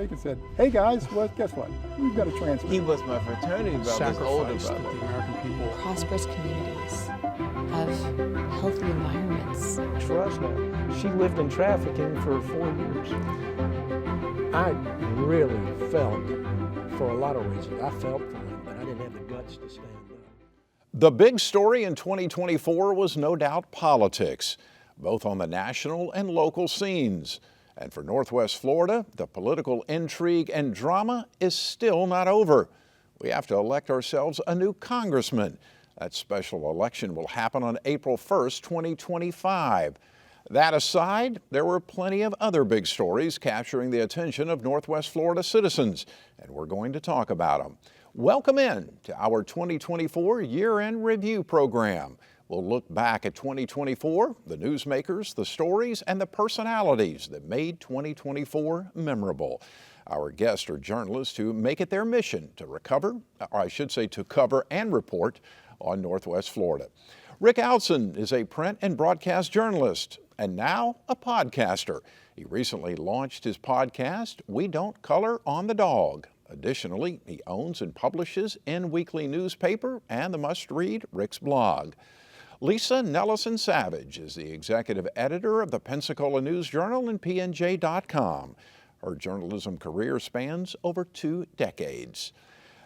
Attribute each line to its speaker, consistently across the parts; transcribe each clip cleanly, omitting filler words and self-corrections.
Speaker 1: break and said, hey guys, well, guess what? We've got a transfer.
Speaker 2: He was my fraternity brother's older
Speaker 1: Sacrificed
Speaker 2: brother.
Speaker 1: the American people.
Speaker 3: Prosperous communities have healthy environments.
Speaker 2: Trust her. She lived in trafficking for 4 years.
Speaker 4: I really felt, for a lot of reasons, I felt for him, but I didn't have the guts to stand up.
Speaker 5: The big story in 2024 was no doubt politics, both on the national and local scenes. And for Northwest Florida, the political intrigue and drama is still not over. We have to elect ourselves a new congressman. That special election will happen on April 1st, 2025. That aside, there were plenty of other big stories capturing the attention of Northwest Florida citizens, and we're going to talk about them. Welcome in to our 2024 year-end review program. We'll look back at 2024, the newsmakers, the stories, and the personalities that made 2024 memorable. Our guests are journalists who make it their mission to to cover and report on Northwest Florida. Rick Outzen is a print and broadcast journalist and now a podcaster. He recently launched his podcast, We Don't Color on the Dog. Additionally, he owns and publishes Inweekly newspaper and the must-read Rick's blog. Lisa Nellessen Savage is the executive editor of the Pensacola News Journal and PNJ.com. Her journalism career spans over 2 decades.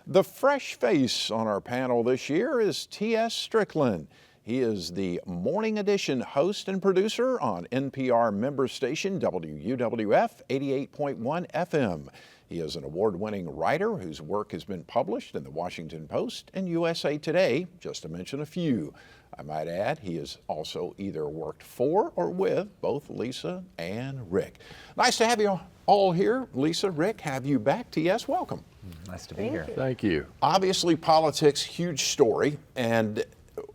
Speaker 5: The fresh face on our panel this year is T.S. Strickland. He is the Morning Edition host and producer on NPR member station WUWF 88.1 FM. He is an award-winning writer whose work has been published in the Washington Post and USA Today, just to mention a few. I might add, he has also either worked for or with both Lisa and Rick. Nice to have you all here. Lisa, Rick, have you back. T.S., welcome.
Speaker 6: Nice to be here.
Speaker 1: Thank you.
Speaker 5: Obviously, politics, huge story, and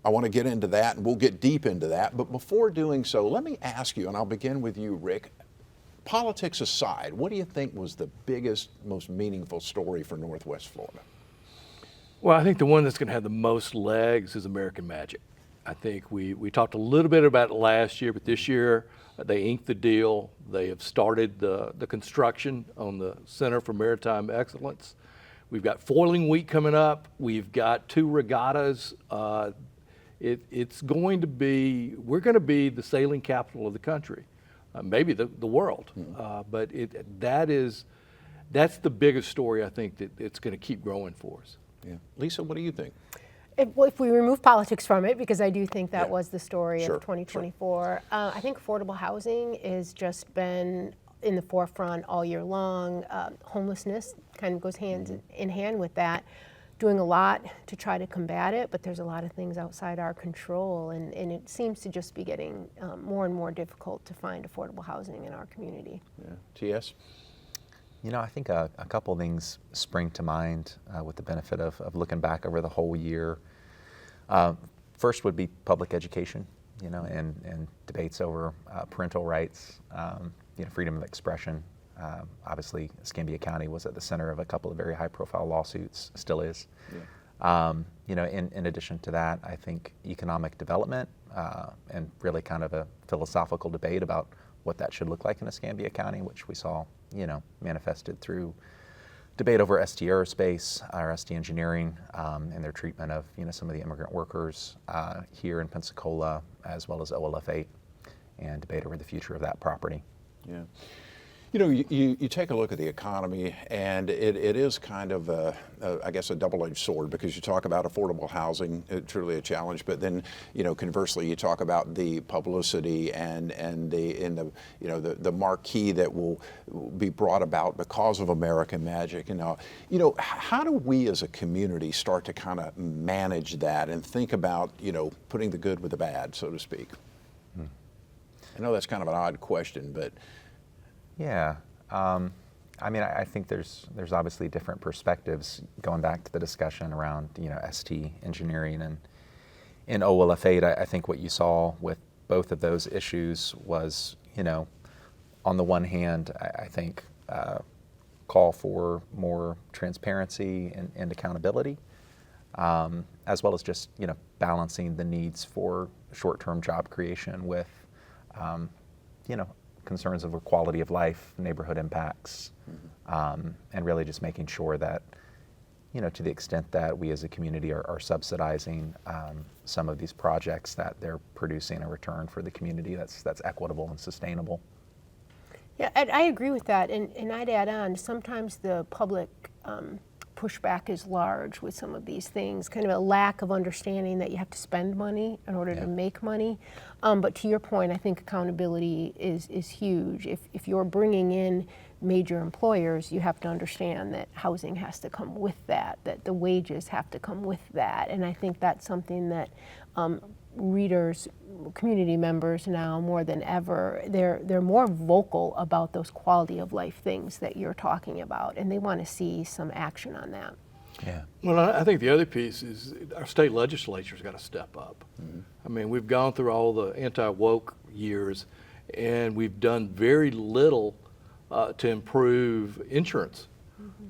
Speaker 5: I want to get into that, and we'll get deep into that. But before doing so, let me ask you, and I'll begin with you, Rick. Politics aside, what do you think was the biggest, most meaningful story for Northwest Florida?
Speaker 7: Well, I think the one that's going to have the most legs is American Magic. I think we talked a little bit about it last year, but this year they inked the deal. They have started the construction on the Center for Maritime Excellence. We've got Foiling Week coming up. We've got 2 regattas. It's going to be, we're going to be the sailing capital of the country, maybe the world. But that's the biggest story I think that it's going to keep growing for us.
Speaker 5: Yeah. Lisa, what do you think?
Speaker 8: If we remove politics from it, because I do think that was the story
Speaker 5: Sure,
Speaker 8: of 2024, I think affordable housing has just been in the forefront all year long. Homelessness kind of goes hand in hand with that. Doing a lot to try to combat it, but there's a lot of things outside our control, and it seems to just be getting more and more difficult to find affordable housing in our community.
Speaker 5: Yeah. T.S.?
Speaker 6: You know, I think a couple things spring to mind with the benefit of looking back over the whole year. First would be public education, you know, and debates over parental rights, freedom of expression. Obviously, Escambia County was at the center of a couple of very high-profile lawsuits, still is. Yeah. In addition to that, I think economic development and really kind of a philosophical debate about what that should look like in Escambia County, which we saw, manifested through debate over ST Aerospace or ST Engineering and their treatment of, some of the immigrant workers here in Pensacola, as well as OLF 8, and debate over the future of that property.
Speaker 5: Yeah. You take a look at the economy, and it is kind of, I guess, a double-edged sword, because you talk about affordable housing, truly a challenge, but then, conversely, you talk about the publicity and the marquee that will be brought about because of American Magic. How do we as a community start to kind of manage that and think about, putting the good with the bad, so to speak? I know that's kind of an odd question, but...
Speaker 6: Yeah, I think there's obviously different perspectives going back to the discussion around ST Engineering and in OLF 8. I think what you saw with both of those issues was on the one hand I think call for more transparency and accountability, as well as just balancing the needs for short-term job creation with concerns of quality of life, neighborhood impacts, and really just making sure that, to the extent that we as a community are subsidizing some of these projects, that they're producing a return for the community that's equitable and sustainable.
Speaker 8: Yeah, I agree with that, and I'd add on, sometimes the public pushback is large with some of these things, kind of a lack of understanding that you have to spend money in order to make money. But to your point, I think accountability is huge. If you're bringing in major employers, you have to understand that housing has to come with that the wages have to come with that. And I think that's something that readers, community members now more than ever, they're more vocal about those quality of life things that you're talking about, and they want to see some action on that.
Speaker 6: Yeah.
Speaker 7: Well, I think the other piece is our state legislature's got to step up. I mean, we've gone through all the anti-woke years, and we've done very little to improve insurance.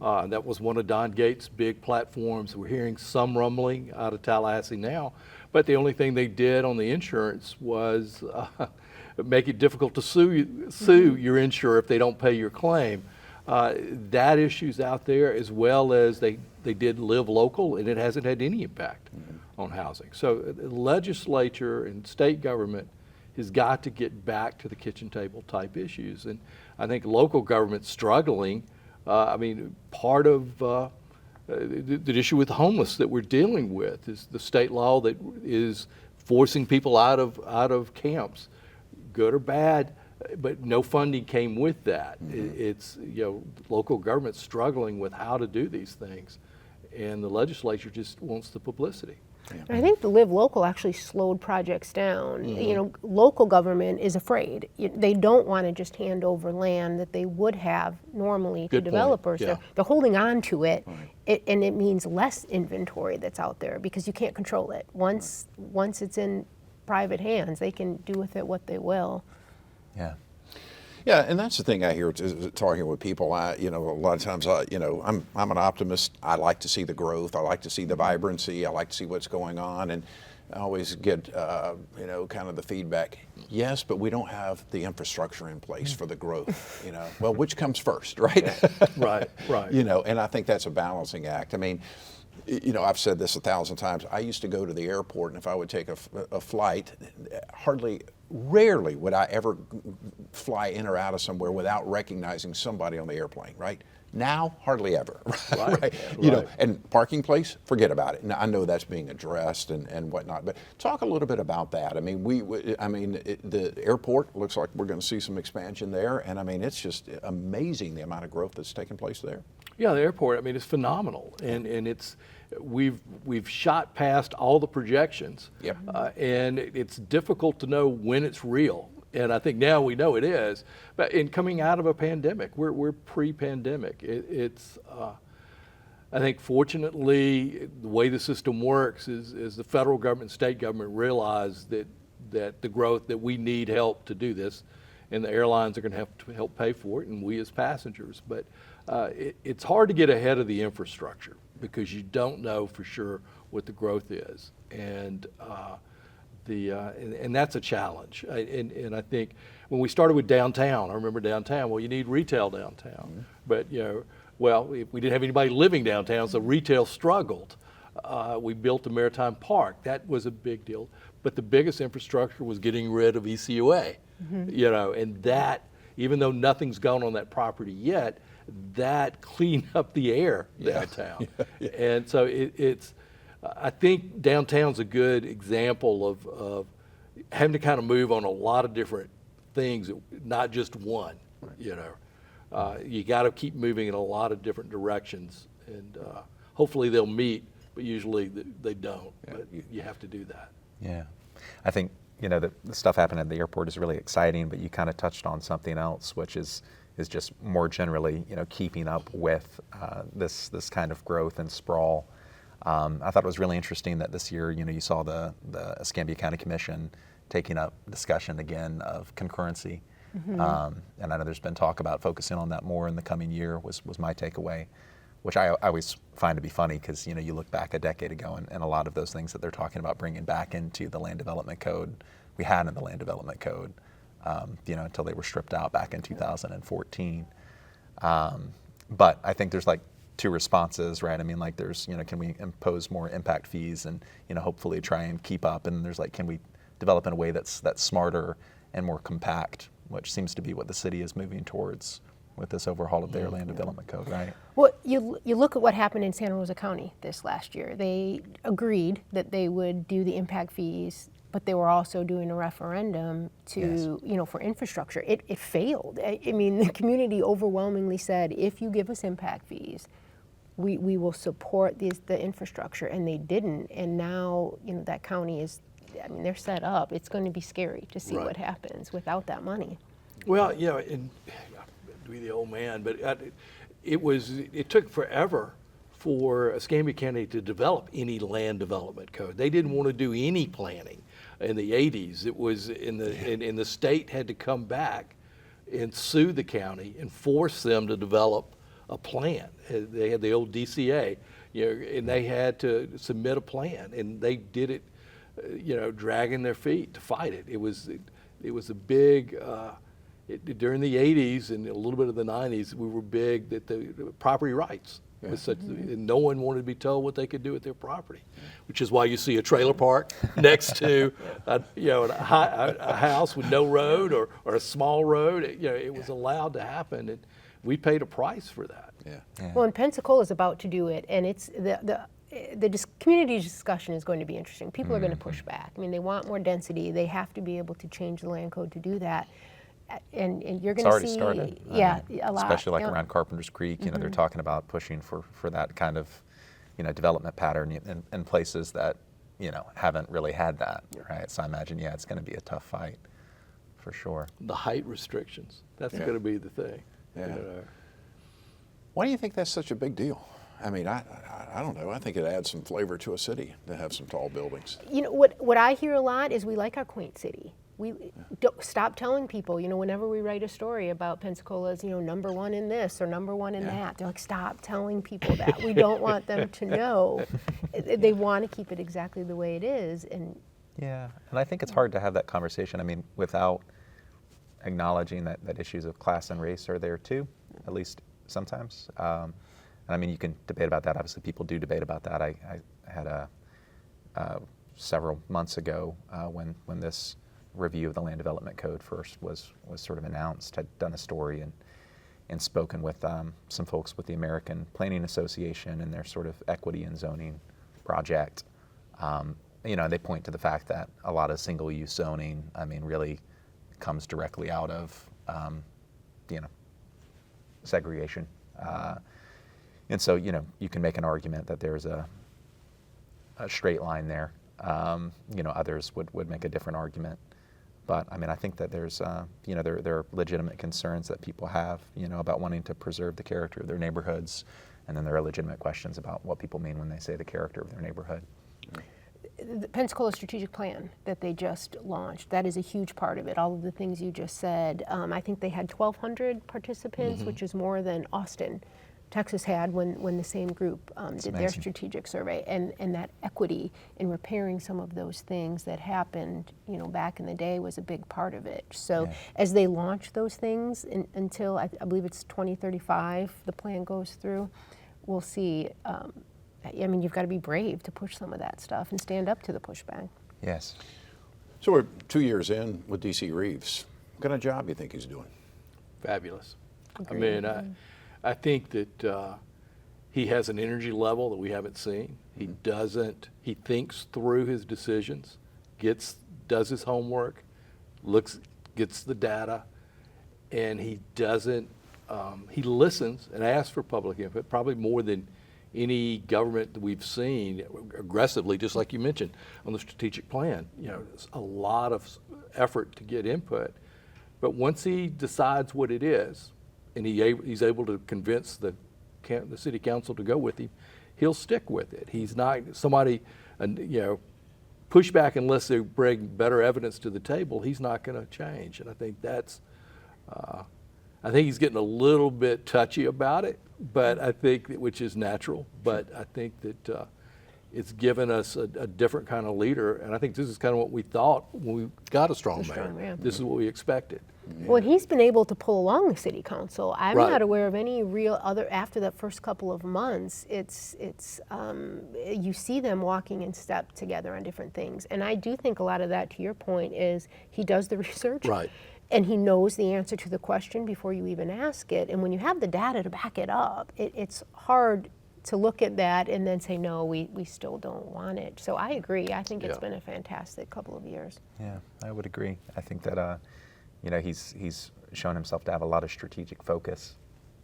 Speaker 7: That was one of Don Gates' big platforms. We're hearing some rumbling out of Tallahassee now, but the only thing they did on the insurance was make it difficult to sue your insurer if they don't pay your claim. That issue's out there, as well as they did Live Local, and it hasn't had any impact on housing. So the legislature and state government has got to get back to the kitchen table type issues. And I think local government's struggling. I mean, part of the issue with the homeless that we're dealing with is the state law that is forcing people out of camps, good or bad, but no funding came with that. It's, local government struggling with how to do these things, and the legislature just wants the publicity.
Speaker 8: And I think the Live Local actually slowed projects down. Local government is afraid. They don't want to just hand over land that they would have normally to developers.
Speaker 7: Yeah.
Speaker 8: They're holding on to it, and it means less inventory that's out there because you can't control it. Once it's in private hands, they can do with it what they will.
Speaker 6: Yeah.
Speaker 5: Yeah, and that's the thing I hear talking with people. A lot of times, I'm an optimist. I like to see the growth. I like to see the vibrancy. I like to see what's going on, and I always get, kind of the feedback. Yes, but we don't have the infrastructure in place for the growth. Well, which comes first, right?
Speaker 7: Right.
Speaker 5: And I think that's a balancing act. I mean, I've said this 1,000 times. I used to go to the airport, and if I would take a flight, rarely would I ever fly in or out of somewhere without recognizing somebody on the airplane, right? Now, hardly ever, right? And parking place, forget about it. Now, I know that's being addressed and whatnot, but talk a little bit about that. I mean, the airport looks like we're going to see some expansion there, and I mean, it's just amazing the amount of growth that's taking place there.
Speaker 7: Yeah, the airport, I mean, it's phenomenal, and it's we've shot past all the projections.
Speaker 5: Yep.
Speaker 7: And it's difficult to know when it's real, and I think now we know it is. But in coming out of a pandemic, we're pre-pandemic. I think fortunately the way the system works is the federal government, state government realize that the growth that we need help to do this, and the airlines are going to have to help pay for it, and we as passengers. But it's hard to get ahead of the infrastructure because you don't know for sure what the growth is, and that's a challenge. And I think when we started with downtown, I remember downtown. Well, you need retail downtown, but if we didn't have anybody living downtown, so retail struggled. We built the Maritime Park. That was a big deal. But the biggest infrastructure was getting rid of ECUA, and that, even though nothing's gone on that property yet, that cleaned up the air downtown. And so I think downtown's a good example of having to kind of move on a lot of different things, not just one. You got to keep moving in a lot of different directions, and hopefully they'll meet, but usually they don't. But you have to do that.
Speaker 6: Yeah, I think the stuff happening at the airport is really exciting, but you kind of touched on something else, which is just more generally, keeping up with this kind of growth and sprawl. I thought it was really interesting that this year, you saw the Escambia County Commission taking up discussion again of concurrency. And I know there's been talk about focusing on that more in the coming year was my takeaway, which I always find to be funny because, you look back a decade ago and a lot of those things that they're talking about bringing back into the land development code, we had in the land development code. until they were stripped out back in 2014. But I think there's like two responses, right? I mean, like there's, can we impose more impact fees and, hopefully try and keep up? And there's like, can we develop in a way that's smarter and more compact, which seems to be what the city is moving towards with this overhaul of their land development code, right?
Speaker 8: Well, you look at what happened in Santa Rosa County this last year. They agreed that they would do the impact fees, but they were also doing a referendum to, for infrastructure. It failed. I mean, the community overwhelmingly said, if you give us impact fees, we will support the infrastructure, and they didn't. And now, that county is, they're set up. It's going to be scary to see what happens without that money.
Speaker 7: Well, and to be the old man, but it took forever for Escambia County to develop any land development code. They didn't want to do any planning in the 80s. It was in the state had to come back and sue the county and force them to develop a plan. They had the old DCA, and they had to submit a plan, and they did it, dragging their feet to fight it. It was a big. During the 80s and a little bit of the 90s, we were big that the property rights was such, and no one wanted to be told what they could do with their property, which is why you see a trailer park next to a house with no road or a small road. It was allowed to happen, and we paid a price for that.
Speaker 8: Well, and Pensacola is about to do it, and it's the community discussion is going to be interesting. People are going to push back. I mean, they want more density. They have to be able to change the land code to do that. And you're going to see,
Speaker 6: started.
Speaker 8: A lot.
Speaker 6: Especially like around Carpenter's Creek, they're talking about pushing for that kind of, development pattern in places that, haven't really had that, right? So I imagine, it's going to be a tough fight, for sure.
Speaker 7: The height restrictions, that's going to be the thing.
Speaker 5: Yeah. Why do you think that's such a big deal? I mean, I don't know. I think it adds some flavor to a city to have some tall buildings.
Speaker 8: What I hear a lot is we like our quaint city. We don't stop telling people, whenever we write a story about Pensacola's, number one in this or number one in that, they're like, stop telling people that. We don't want them to know. They want to keep it exactly the way it is. And
Speaker 6: I think it's hard to have that conversation, without acknowledging that issues of class and race are there too, at least sometimes. And you can debate about that. Obviously, people do debate about that. I had several months ago when this review of the land development code first was sort of announced. I'd done a story and spoken with some folks with the American Planning Association and their sort of equity and zoning project. They point to the fact that a lot of single-use zoning, really comes directly out of, segregation. And so, you can make an argument that there's a straight line there. Others would make a different argument. But I think that there's, there are legitimate concerns that people have, about wanting to preserve the character of their neighborhoods, and then there are legitimate questions about what people mean when they say the character of their neighborhood.
Speaker 8: The Pensacola strategic plan that they just launched, that is a huge part of it. All of the things you just said. I think they had 1,200 participants, which is more than Austin, Texas had when the same group did their strategic survey, and that equity in repairing some of those things that happened, back in the day was a big part of it. So as they launch those things until I believe it's 2035, the plan goes through, we'll see. You've got to be brave to push some of that stuff and stand up to the pushback.
Speaker 6: Yes.
Speaker 5: So we're 2 years in with D.C. Reeves. What kind of job do you think he's doing?
Speaker 7: Fabulous.
Speaker 8: Agreed.
Speaker 7: I think that he has an energy level that we haven't seen. He thinks through his decisions, does his homework, gets the data, and he listens and asks for public input, probably more than any government that we've seen aggressively, just like you mentioned, on the strategic plan. It's a lot of effort to get input. But once he decides what it is, and he's able to convince the city council to go with him, he'll stick with it. He's not somebody, push back unless they bring better evidence to the table. He's not going to change, and I think that's. I think he's getting a little bit touchy about it, but I think which is natural. But I think that it's given us a different kind of leader, and I think this is kind of what we thought when we got a strong mayor. This is what we expected.
Speaker 8: Well, he's been able to pull along the city council. I'm
Speaker 7: Right.
Speaker 8: not aware of any real other, after that first couple of months, you see them walking in step together on different things. And I do think a lot of that, to your point, is he does the research.
Speaker 7: Right.
Speaker 8: And he knows the answer to the question before you even ask it. And when you have the data to back it up, it's hard to look at that and then say, no, we still don't want it. So I agree. I think it's
Speaker 7: Yeah.
Speaker 8: been a fantastic couple of years.
Speaker 6: Yeah, I would agree. I think that he's shown himself to have a lot of strategic focus,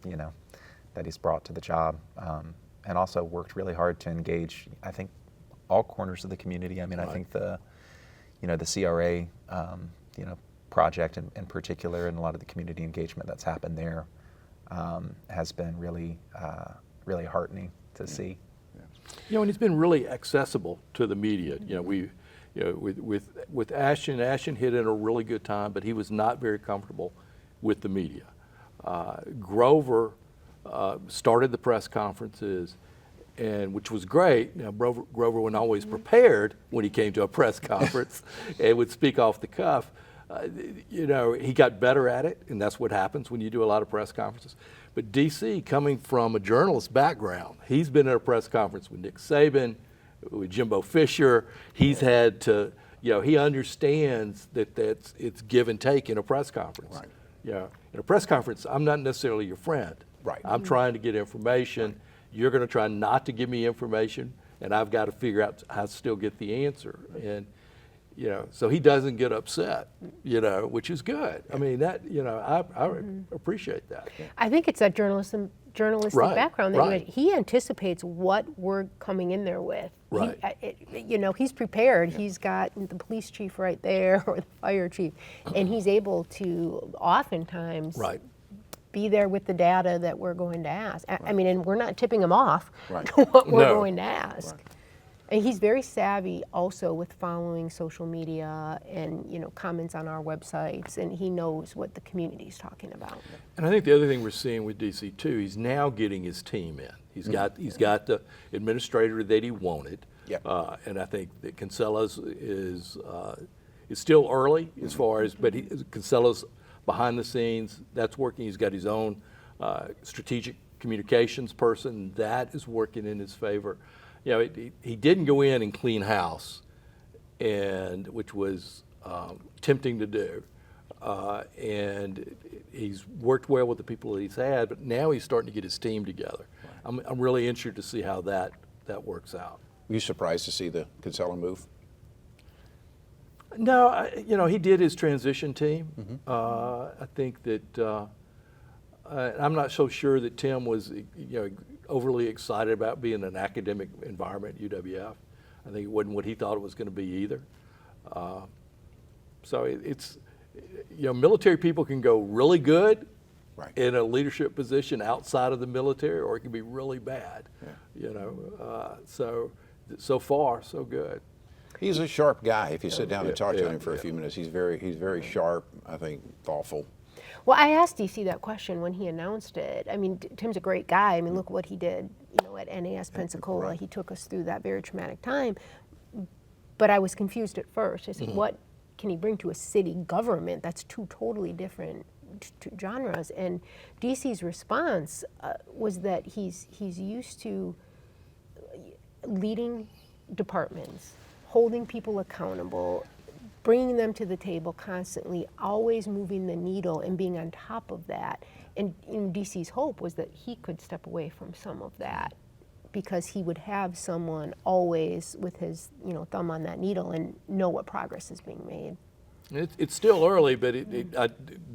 Speaker 6: that he's brought to the job, and also worked really hard to engage, I think, all corners of the community. I mean, I think the CRA, project in particular, and a lot of the community engagement that's happened there has been really heartening to see.
Speaker 7: And he's been really accessible to the media. With Ashton hit in a really good time, but he was not very comfortable with the media. Grover started the press conferences, and which was great. Now, Grover wasn't always prepared when he came to a press conference and would speak off the cuff. He got better at it, and that's what happens when you do a lot of press conferences. But DC, coming from a journalist background, he's been at a press conference with Nick Saban, with Jimbo Fisher. He's had to, he understands that it's give and take in a press conference.
Speaker 5: Right.
Speaker 7: In a press conference, I'm not necessarily your friend.
Speaker 5: Right.
Speaker 7: I'm trying to get information. Right. You're going to try not to give me information, and I've got to figure out how to still get the answer. And so he doesn't get upset, which is good. I mean, that, I appreciate that.
Speaker 8: I think it's that journalistic
Speaker 7: Right,
Speaker 8: background that
Speaker 7: right.
Speaker 8: he anticipates what we're coming in there with.
Speaker 7: Right.
Speaker 8: He's prepared. He's got the police chief right there or the fire chief, and he's able to oftentimes
Speaker 7: Right.
Speaker 8: be there with the data that we're going to ask. I mean, and we're not tipping him off
Speaker 5: Right.
Speaker 8: to what we're
Speaker 7: No.
Speaker 8: going to ask.
Speaker 5: Right.
Speaker 8: And he's very savvy also with following social media and comments on our websites, and he knows what the community's talking about.
Speaker 7: And I think the other thing we're seeing with DC too, he's now getting his team in. He's got the administrator that he wanted.
Speaker 5: Yep.
Speaker 7: And I think that Kinsella's is still early as far as, but Kinsella's behind the scenes. That's working. He's got his own strategic communications person that is working in his favor. He didn't go in and clean house, which was tempting to do. And he's worked well with the people that he's had, but now he's starting to get his team together. Right. I'm really interested to see how that works out.
Speaker 5: Were you surprised to see the Kinsella move?
Speaker 7: No, he did his transition team.
Speaker 5: Mm-hmm.
Speaker 7: I think that I'm not so sure that Tim was, overly excited about being in an academic environment at UWF. I think it wasn't what he thought it was going to be either. So it's, military people can go really good
Speaker 5: Right.
Speaker 7: in a leadership position outside of the military, or it can be really bad.
Speaker 5: Yeah.
Speaker 7: So far, so good.
Speaker 5: He's a sharp guy. If you sit down and talk to
Speaker 7: yeah,
Speaker 5: him for a few minutes, he's very sharp, I think, thoughtful.
Speaker 8: Well, I asked DC that question when he announced it. I mean, Tim's a great guy. I mean, look what he did, at NAS Pensacola.
Speaker 5: Right.
Speaker 8: He took us through that very traumatic time. But I was confused at first. I said, what can he bring to a city government? That's two totally different genres. And DC's response was that he's used to leading departments, holding people accountable, bringing them to the table constantly, always moving the needle and being on top of that. And DC's hope was that he could step away from some of that because he would have someone always with his thumb on that needle and know what progress is being made.
Speaker 7: It's still early, but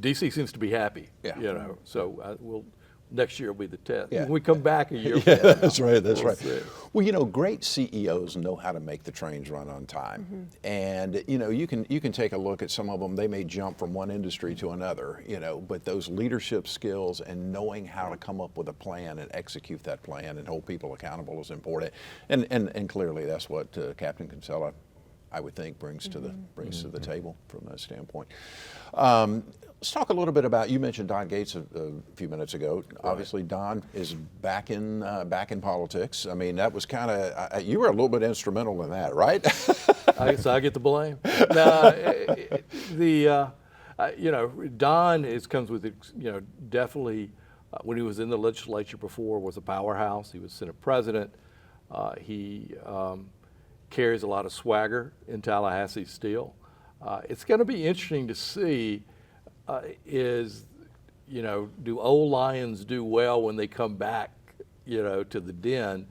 Speaker 7: DC seems to be happy.
Speaker 5: Yeah.
Speaker 7: So next year will be the test.
Speaker 5: Yeah.
Speaker 7: When we come back a year.
Speaker 5: Yeah, that's right. That's
Speaker 7: we'll
Speaker 5: right.
Speaker 7: see.
Speaker 5: Well, great CEOs know how to make the trains run on time, and you can take a look at some of them. They may jump from one industry to another, but those leadership skills and knowing how to come up with a plan and execute that plan and hold people accountable is important. And clearly that's what Captain Kinsella, I would think brings to the table from that standpoint. Let's talk a little bit about, you mentioned Don Gates a few minutes ago. Right. Obviously, Don is back in politics. I mean, that was kind of, you were a little bit instrumental in that, right?
Speaker 7: So I get the blame. No, Don comes with, definitely, when he was in the legislature before, was a powerhouse. He was Senate president. He carries a lot of swagger in Tallahassee still. It's going to be interesting to see do old lions do well when they come back, to the den?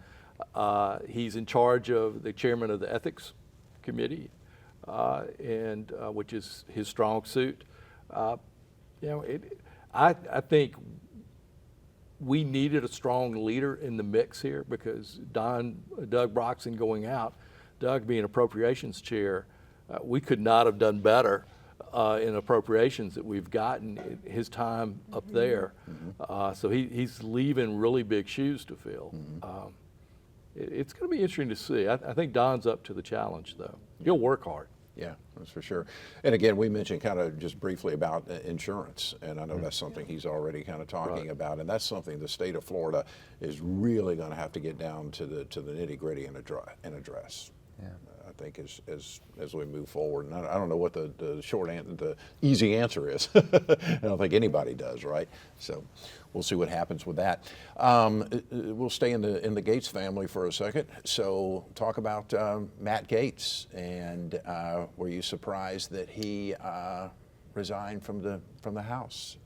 Speaker 7: He's in charge of the chairman of the ethics committee, and which is his strong suit. I think we needed a strong leader in the mix here because Doug Broxson going out, Doug being appropriations chair, we could not have done better in appropriations that we've gotten his time up there. So he's leaving really big shoes to fill. It's going to be interesting to see. I think Don's up to the challenge, though. He'll work hard.
Speaker 5: Yeah, that's for sure. And again, we mentioned kind of just briefly about insurance, and I know that's something he's already kind of talking about, and that's something the state of Florida is really going to have to get down to the nitty gritty and address. Yeah. I think as we move forward, and I don't know what the short answer, the easy answer is. I don't think anybody does, right? So we'll see what happens with that. We'll stay in the Gates family for a second. So talk about Matt Gaetz, and were you surprised that he resigned from the House?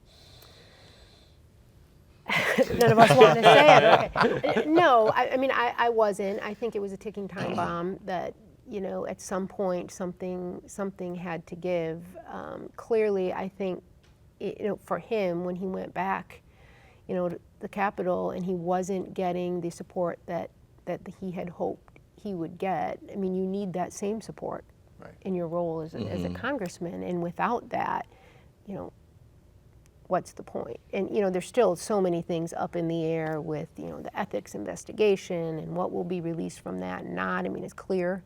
Speaker 8: None of us want to say it. Okay. No, I wasn't. I think it was a ticking time bomb that, at some point something had to give. Clearly, I think, for him, when he went back, to the Capitol, and he wasn't getting the support that he had hoped he would get. I mean, you need that same support in your role as a congressman, and without that, what's the point? And there's still so many things up in the air with the ethics investigation and what will be released from that and not. I mean, it's clear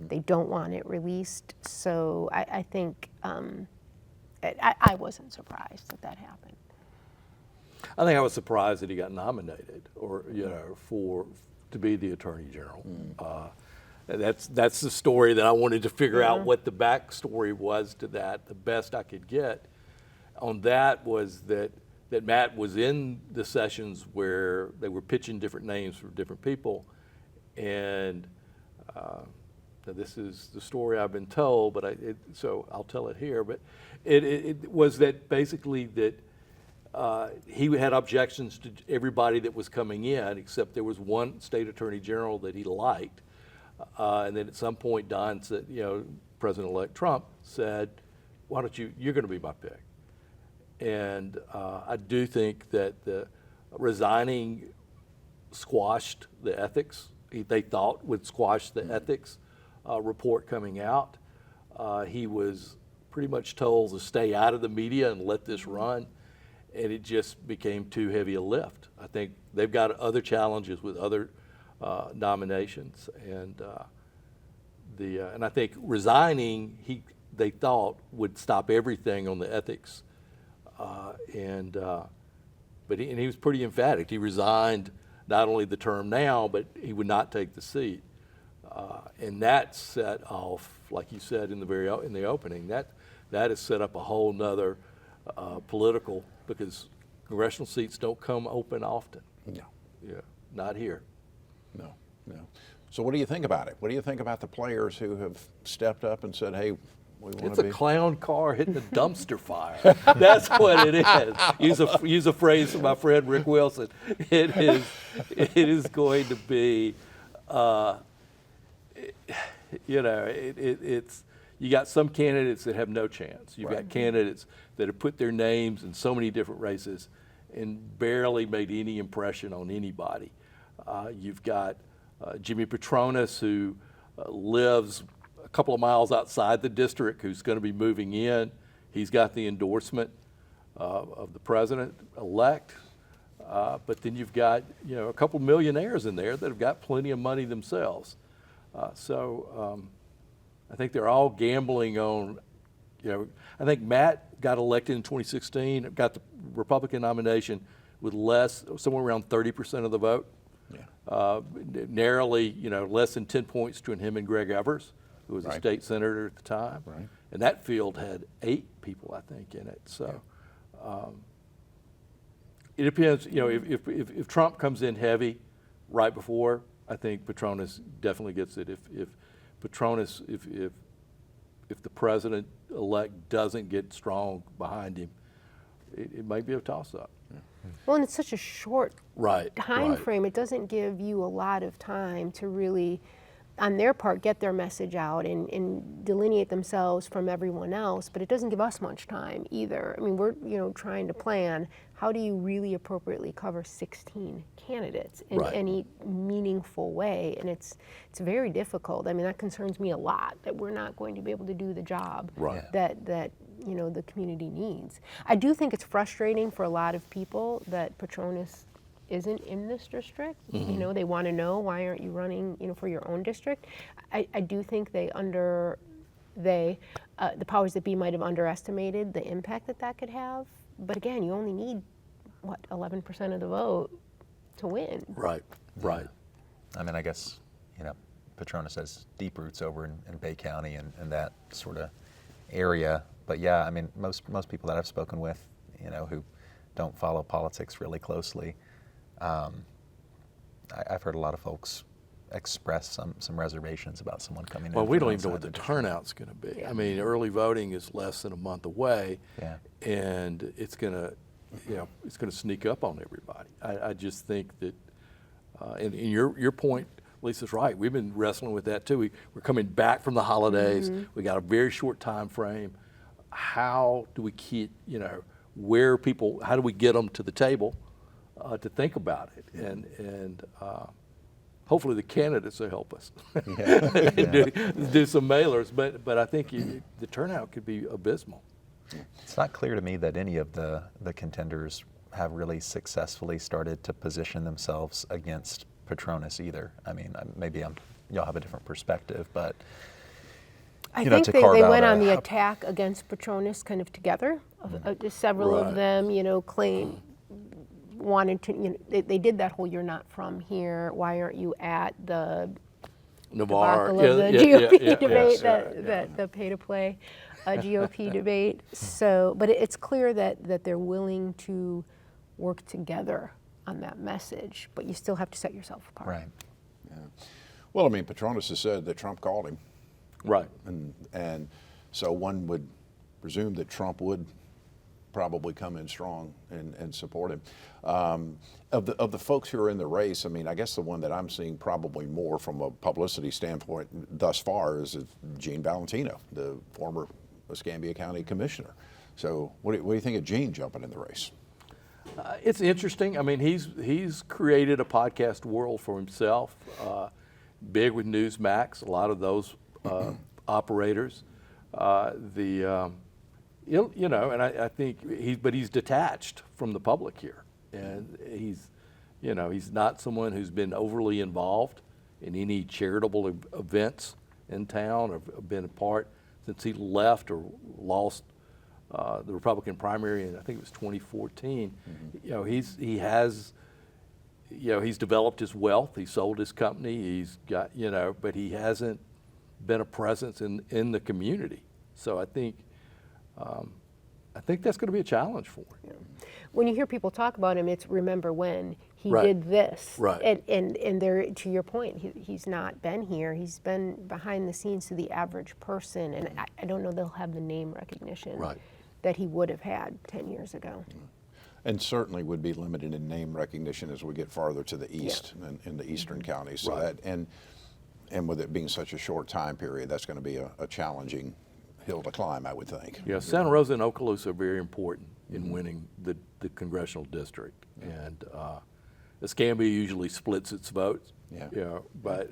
Speaker 8: they don't want it released. So I think I wasn't surprised that happened.
Speaker 7: I think I was surprised that he got nominated, or to be the Attorney General. That's the story that I wanted to figure out what the backstory was to that. The best I could get on that was that Matt was in the sessions where they were pitching different names for different people, and this is the story I've been told, but so I'll tell it here. But it was that basically that he had objections to everybody that was coming in, except there was one state attorney general that he liked, and then at some point Don said, President-elect Trump said, "Why don't you're going to be my pick." And I do think that the resigning squashed the ethics. They thought would squash the ethics report coming out. He was pretty much told to stay out of the media and let this run, and it just became too heavy a lift. I think they've got other challenges with other nominations, and and I think resigning, they thought would stop everything on the ethics. But he was pretty emphatic. He resigned not only the term now, but he would not take the seat, and that set off, like you said in the opening, that has set up a whole nother political, because congressional seats don't come open often.
Speaker 5: No.
Speaker 7: Yeah, not here.
Speaker 5: No. So what do you think about it? What do you think about the players who have stepped up and said, "Hey,
Speaker 7: it's a clown car hitting a dumpster fire"? That's what it is. Use a phrase from my friend Rick Outzen. It is going to be, it's you got some candidates that have no chance. You've got candidates that have put their names in so many different races and barely made any impression on anybody. You've got Jimmy Petronas, who lives a couple of miles outside the district, who's going to be moving in. He's got the endorsement of the president-elect. But then you've got a couple millionaires in there that have got plenty of money themselves. I think they're all gambling on, I think Matt got elected in 2016, got the Republican nomination with somewhere around 30% of the vote.
Speaker 5: Yeah.
Speaker 7: Narrowly, less than 10 points between him and Greg Evers, who was a
Speaker 5: Right.
Speaker 7: state senator at the time.
Speaker 5: Right.
Speaker 7: And that field had 8 people, I think, in it. So it depends, if Trump comes in heavy right before, I think Petronas definitely gets it. If the president-elect doesn't get strong behind him, it might be a toss-up.
Speaker 8: Well, and it's such a short
Speaker 7: Right.
Speaker 8: time
Speaker 7: right.
Speaker 8: frame. It doesn't give you a lot of time to really, on their part, get their message out and delineate themselves from everyone else, but it doesn't give us much time either. I mean, we're trying to plan, how do you really appropriately cover 16 candidates in
Speaker 7: Right.
Speaker 8: any meaningful way? And it's very difficult. I mean, that concerns me a lot, that we're not going to be able to do the job
Speaker 7: Right.
Speaker 8: that the community needs. I do think it's frustrating for a lot of people that Petronas isn't in this district. They want to know, why aren't you running for your own district? I do think the powers that be might have underestimated the impact that could have. But again, you only need 11% of the vote to win.
Speaker 7: Right. Right.
Speaker 6: I mean, I guess, Petronas has deep roots over in Bay County and that sort of area. But yeah, I mean, most people that I've spoken with, who don't follow politics really closely, I've heard a lot of folks express some reservations about someone coming in.
Speaker 7: Well, we
Speaker 6: from
Speaker 7: don't even know
Speaker 6: outside
Speaker 7: what the
Speaker 6: district.
Speaker 7: turnout's going to be. I mean, early voting is less than a month away,
Speaker 6: Yeah.
Speaker 7: and it's going to sneak up on everybody. I just think that, and your point, Lisa's right. We've been wrestling with that too. We're coming back from the holidays. We got a very short time frame. How do we keep, how do we get them to the table to think about it? And hopefully the candidates will help us do some mailers. But I think the turnout could be abysmal.
Speaker 6: It's not clear to me that any of the contenders have really successfully started to position themselves against Petronas either. I mean, maybe y'all have a different perspective, but
Speaker 8: I
Speaker 6: you know,
Speaker 8: think
Speaker 6: to
Speaker 8: they
Speaker 6: carve out
Speaker 8: went
Speaker 6: a-
Speaker 8: on the attack against Petronas kind of together. Several
Speaker 7: Right.
Speaker 8: of them, wanted to, they did that whole "you're not from here, why aren't you at the
Speaker 7: Navarre,
Speaker 8: debacle of the GOP debate,
Speaker 7: yes,
Speaker 8: the pay-to-play GOP debate." So, but it's clear that they're willing to work together on that message, but you still have to set yourself apart.
Speaker 6: right.
Speaker 5: Well, I mean, Petronas has said that Trump called him,
Speaker 7: Right.
Speaker 5: and so one would presume that Trump would probably come in strong and support him. Of the folks who are in the race, I mean, I guess the one that I'm seeing probably more from a publicity standpoint thus far is Gene Valentino, the former Escambia County Commissioner. So what do you think of Gene jumping in the race?
Speaker 7: It's interesting. I mean, he's created a podcast world for himself. Big with Newsmax, a lot of those operators. And I think but he's detached from the public here, and he's not someone who's been overly involved in any charitable events in town or been a part since he left or lost the Republican primary in, I think it was 2014. He's developed his wealth. He sold his company. He's got, but he hasn't been a presence in the community. So I think that's going to be a challenge for him.
Speaker 8: When you hear people talk about him, it's remember when he
Speaker 7: Right.
Speaker 8: did this.
Speaker 7: Right.
Speaker 8: And there, to your point, he's not been here. He's been behind the scenes to the average person, and I don't know they'll have the name recognition
Speaker 7: Right.
Speaker 8: that he would have had 10 years ago.
Speaker 5: And certainly would be limited in name recognition as we get farther to the east and in the eastern counties. So
Speaker 7: Right.
Speaker 5: and with it being such a short time period, that's going to be a challenging hill to climb, I would think.
Speaker 7: Yeah, Santa Rosa and Okaloosa are very important in winning the congressional district, and Escambia usually splits its votes.
Speaker 5: Yeah.
Speaker 7: But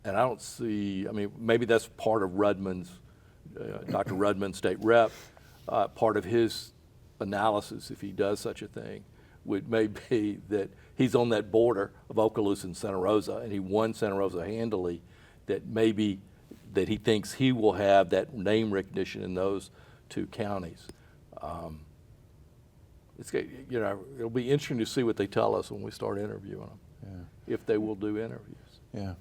Speaker 7: and I don't see. I mean, maybe that's part of Rudman's, Dr. Rudman, state rep. Part of his analysis, if he does such a thing, may be that he's on that border of Okaloosa and Santa Rosa, and he won Santa Rosa handily that maybe that he thinks he will have that name recognition in those two counties. It'll be interesting to see what they tell us when we start interviewing them, if they will do interviews.
Speaker 5: Yeah.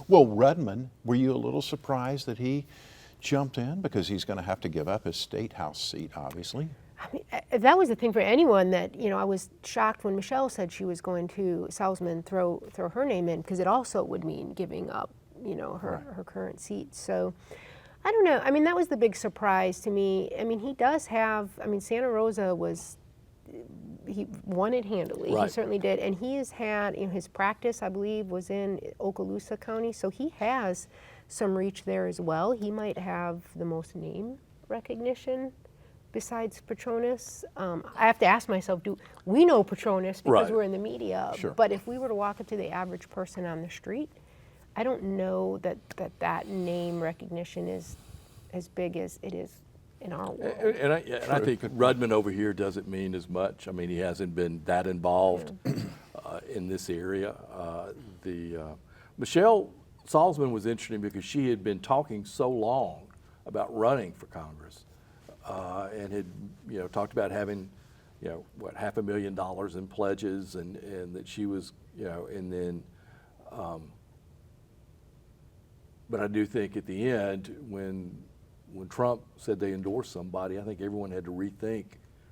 Speaker 5: Well, Rudman, were you a little surprised that he jumped in, because he's going to have to give up his state house seat, obviously?
Speaker 8: I mean, that was the thing for anyone that, I was shocked when Michelle said she was going to Salzman throw her name in, because it also would mean giving up, her current seat. So I don't know. I mean, that was the big surprise to me. I mean, he does have, Santa Rosa he won it handily.
Speaker 7: Right.
Speaker 8: He certainly did. And he has had, his practice, I believe, was in Okaloosa County. So he has some reach there as well. He might have the most name recognition besides Petronas. I have to ask myself, do we know Petronas because we're in the media?
Speaker 5: Sure.
Speaker 8: But if we were to walk up to the average person on the street, I don't know that name recognition is as big as it is in our world.
Speaker 7: And I think Rudman over here doesn't mean as much. I mean, he hasn't been that involved in this area. Michelle Salzman was interesting because she had been talking so long about running for Congress, and had talked about having $500,000 in pledges, and that she was and then. But I do think at the end, when Trump said they endorsed somebody, I think everyone had to rethink,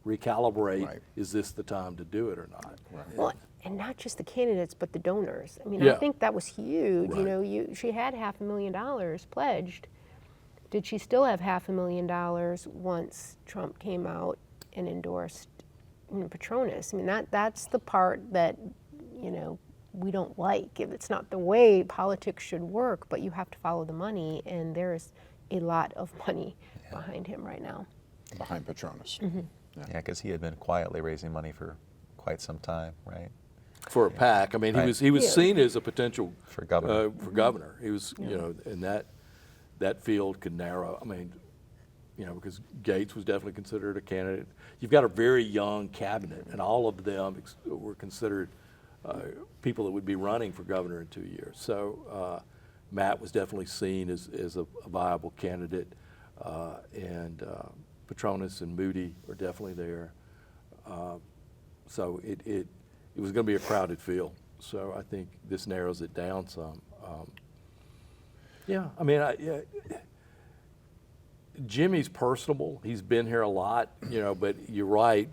Speaker 7: recalibrate,
Speaker 5: Right.
Speaker 7: Is this the time to do it or not?
Speaker 5: Right.
Speaker 8: Well, and not just the candidates, but the donors. I mean,
Speaker 7: Yeah.
Speaker 8: I think that was huge.
Speaker 7: Right.
Speaker 8: She had $500,000 pledged. Did she still have $500,000 once Trump came out and endorsed Petronas? I mean, that's the part that, we don't like. It's not the way politics should work, but you have to follow the money, and there's a lot of money behind him right now.
Speaker 5: Behind Petronas.
Speaker 6: Yeah, because he had been quietly raising money for quite some time, right?
Speaker 7: For a PAC, I mean,
Speaker 6: Right.
Speaker 7: he was seen as a potential
Speaker 6: For governor.
Speaker 7: For governor, he was, and that field could narrow. I mean, because Gates was definitely considered a candidate. You've got a very young cabinet, and all of them were considered people that would be running for governor in 2 years. So Matt was definitely seen as a viable candidate, and Petronas and Moody are definitely there. So it was going to be a crowded field. So I think this narrows it down some. I mean, Jimmy's personable. He's been here a lot, but you're right.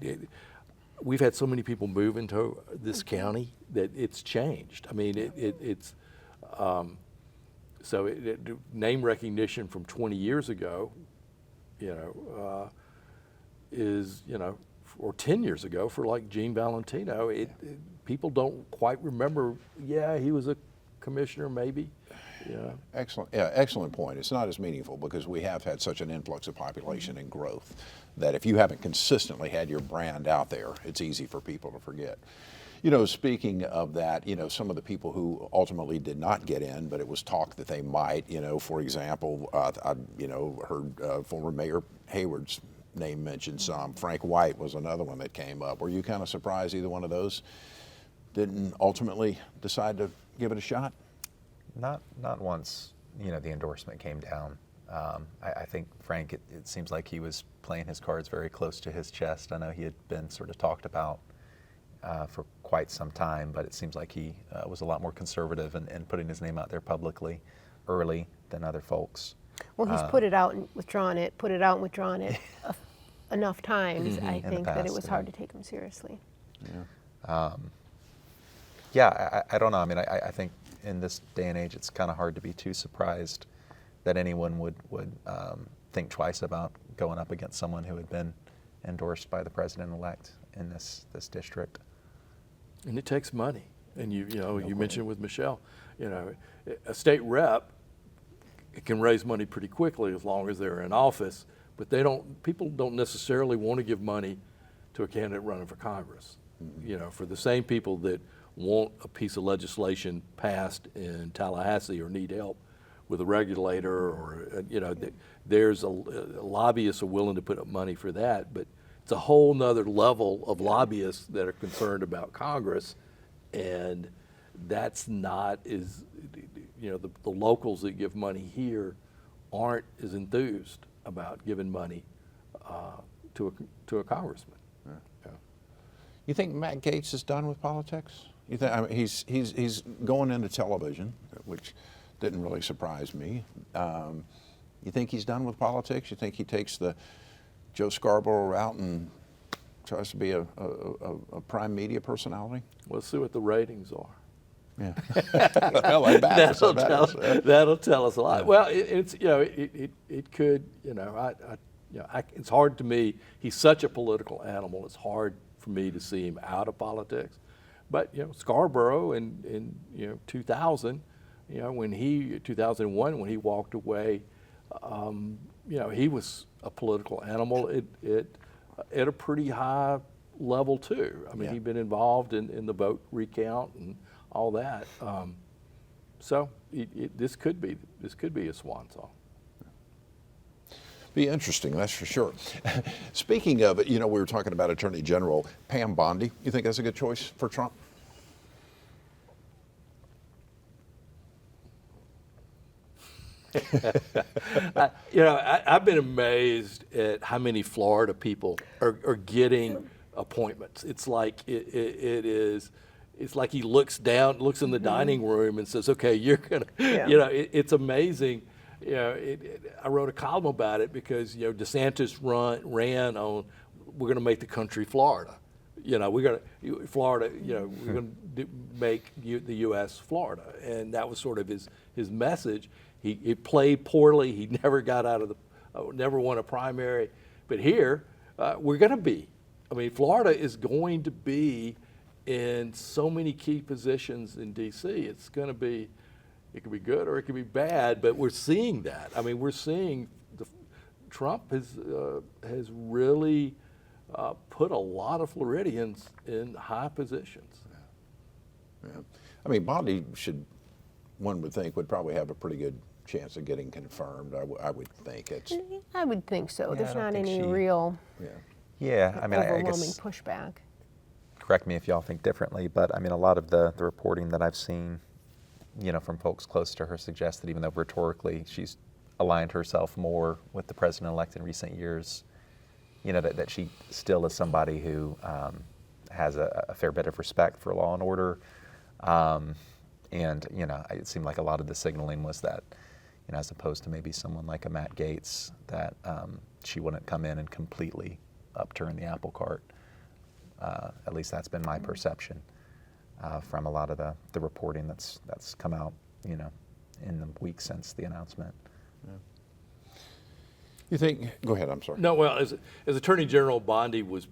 Speaker 7: We've had so many people move into this county that it's changed. I mean, it's name recognition from 20 years ago, is, or 10 years ago for like Gene Valentino. People don't quite remember. Yeah, he was a commissioner, maybe. Yeah.
Speaker 5: Excellent point. It's not as meaningful because we have had such an influx of population and growth that if you haven't consistently had your brand out there, it's easy for people to forget. Speaking of that, some of the people who ultimately did not get in, but it was talk that they might, for example, I heard former Mayor Hayward's name mentioned some. Frank White was another one that came up. Were you kind of surprised either one of those didn't ultimately decide to give it a shot?
Speaker 6: Not once, the endorsement came down. I think Frank, it seems like he was playing his cards very close to his chest. I know he had been sort of talked about for quite some time, but it seems like he was a lot more conservative in putting his name out there publicly early than other folks.
Speaker 8: Well, he's put it out and withdrawn it, enough times, I think, that it was hard to take him seriously.
Speaker 6: I don't know. I mean, I think in this day and age, it's kind of hard to be too surprised that anyone would think twice about going up against someone who had been endorsed by the president-elect in this district.
Speaker 7: And it takes money. And you mentioned with Michelle, a state rep can raise money pretty quickly as long as they're in office, but people don't necessarily want to give money to a candidate running for Congress. For the same people that want a piece of legislation passed in Tallahassee or need help with a regulator, or there's lobbyists are willing to put up money for that, but it's a whole nother level of lobbyists that are concerned about Congress, and that's not as the locals that give money here aren't as enthused about giving money to a congressman.
Speaker 5: Yeah. You think Matt Gaetz is done with politics? You think, I mean, he's going into television, which didn't really surprise me. You think he's done with politics? You think he takes the Joe Scarborough route and tries to be a prime media personality?
Speaker 7: We'll see what the ratings are.
Speaker 5: Yeah. Well,
Speaker 7: that'll tell us a lot. Well, it could, it's hard to me. He's such a political animal. It's hard for me to see him out of politics. But Scarborough in 2000, 2001 when he walked away, he was a political animal at a pretty high level too. I mean, he'd been involved in the vote recount and all that. So this could be a swan song.
Speaker 5: Be interesting, that's for sure. Speaking of it, we were talking about Attorney General Pam Bondi. You think that's a good choice for Trump?
Speaker 7: I've been amazed at how many Florida people are getting appointments. It's like it's like he looks in the dining room and says, "Okay, you're gonna." It's amazing. I wrote a column about it because DeSantis ran on we're going to make the country Florida. We're going to make the U.S. Florida, and that was sort of his message. He played poorly. He never got out of never won a primary. But here, we're going to be. I mean, Florida is going to be in so many key positions in D.C. It's going to be. It could be good or it could be bad, but we're seeing that. I mean, we're seeing Trump has really put a lot of Floridians in high positions.
Speaker 5: Yeah. I mean, Bondi one would think, would probably have a pretty good chance of getting confirmed. I would think
Speaker 8: I would think so.
Speaker 6: Yeah,
Speaker 8: There's not any
Speaker 6: real. Yeah, I mean, I
Speaker 8: overwhelming
Speaker 6: guess,
Speaker 8: pushback.
Speaker 6: correct me if y'all think differently, but I mean, a lot of the reporting that I've seen, from folks close to her suggests that even though rhetorically she's aligned herself more with the president-elect in recent years, that she still is somebody who has a fair bit of respect for law and order. And, it seemed like a lot of the signaling was that, as opposed to maybe someone like a Matt Gaetz, that she wouldn't come in and completely upturn the apple cart. At least that's been my perception from a lot of the reporting that's come out, in the week since the announcement.
Speaker 5: Yeah. You think? Go ahead. I'm sorry.
Speaker 7: No, well, as Attorney General, Bondi was